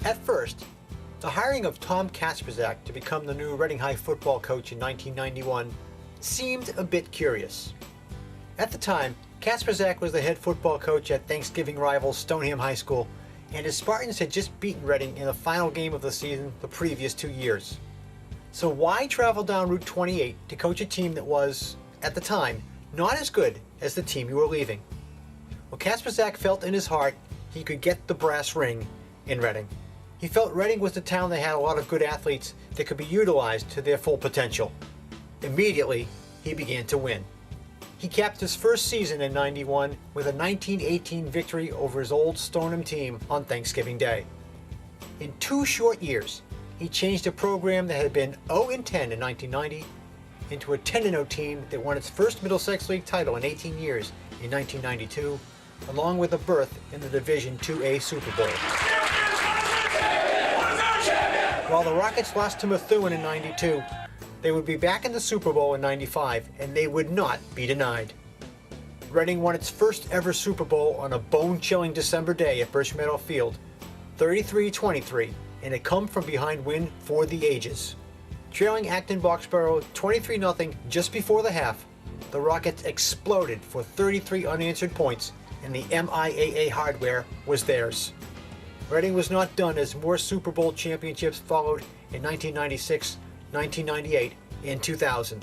At first, the hiring of Tom Kasprzak to become the new Reading High football coach in 1991 seemed a bit curious. At the time, Kasprzak was the head football coach at Thanksgiving rival Stoneham High School, and his Spartans had just beaten Reading in the final game of the season the previous 2 years. So why travel down Route 28 to coach a team that was, at the time, not as good as the team you were leaving? Well, Kasprzak felt in his heart he could get the brass ring in Reading. He felt Reading was the town that had a lot of good athletes that could be utilized to their full potential. Immediately, he began to win. He capped his first season in '91 with a 1918 victory over his old Stoneham team on Thanksgiving Day. In 2 short years, he changed a program that had been 0-10 in 1990 into a 10-0 team that won its first Middlesex League title in 18 years in 1992, along with a berth in the Division IIA Super Bowl. While the Rockets lost to Methuen in '92, they would be back in the Super Bowl in '95, and they would not be denied. Reading won its first ever Super Bowl on a bone-chilling December day at Birch Meadow Field, 33-23, and a come-from-behind win for the ages. Trailing Acton-Boxborough 23-0 just before the half, the Rockets exploded for 33 unanswered points, and the MIAA hardware was theirs. Reading was not done as more Super Bowl championships followed in 1996, 1998, and 2000.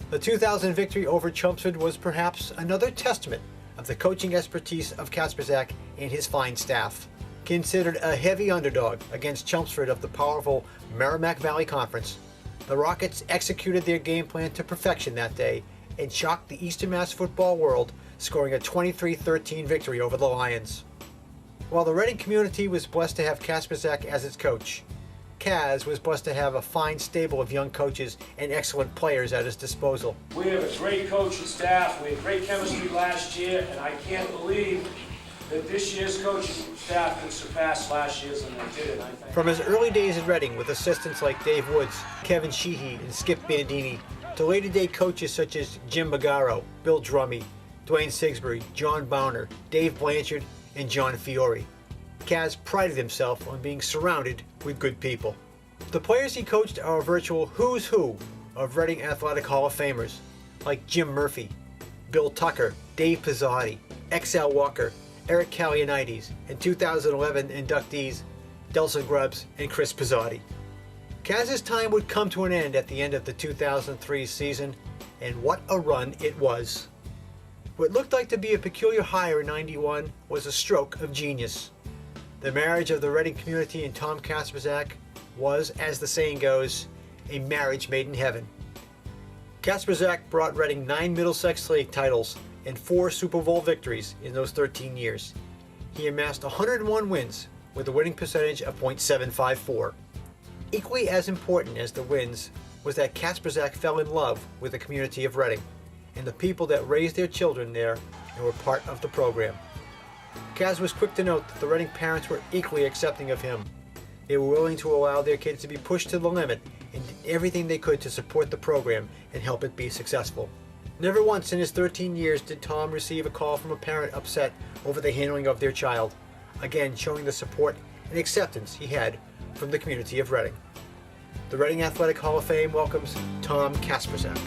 The 2000 victory over Chelmsford was perhaps another testament of the coaching expertise of Kasprzak and his fine staff. Considered a heavy underdog against Chelmsford of the powerful Merrimack Valley Conference, the Rockets executed their game plan to perfection that day and shocked the Eastern Mass football world, scoring a 23-13 victory over the Lions. While the Reading community was blessed to have Kasprzak as its coach, Kaz was blessed to have a fine stable of young coaches and excellent players at his disposal. We have a great coaching staff. We had great chemistry last year, and I can't believe that this year's coaching staff can surpass last year's, and they did it. From his early days at Reading with assistants like Dave Woods, Kevin Sheehy, and Skip Bandini, to later-day coaches such as Jim Magaro, Bill Drummy, Dwayne Sigsbury, John Bowner, Dave Blanchard, and John Fiore, Kaz prided himself on being surrounded with good people. The players he coached are a virtual who's who of Reading Athletic Hall of Famers, like Jim Murphy, Bill Tucker, Dave Pizzotti, X.L. Walker, Eric Kalianides, and 2011 inductees Delson Grubbs and Chris Pizzotti. Kaz's time would come to an end at the end of the 2003 season, and what a run it was. What looked like to be a peculiar hire in '91 was a stroke of genius. The marriage of the Reading community and Tom Kasprzak was, as the saying goes, a marriage made in heaven. Kasprzak brought Reading 9 Middlesex League titles and 4 Super Bowl victories in those 13 years. He amassed 101 wins with a winning percentage of .754. Equally as important as the wins was that Kasprzak fell in love with the community of Reading and the people that raised their children there and were part of the program. Kaz was quick to note that the Reading parents were equally accepting of him. They were willing to allow their kids to be pushed to the limit and did everything they could to support the program and help it be successful. Never once in his 13 years did Tom receive a call from a parent upset over the handling of their child, again showing the support and acceptance he had from the community of Reading. The Reading Athletic Hall of Fame welcomes Tom Kasprzak.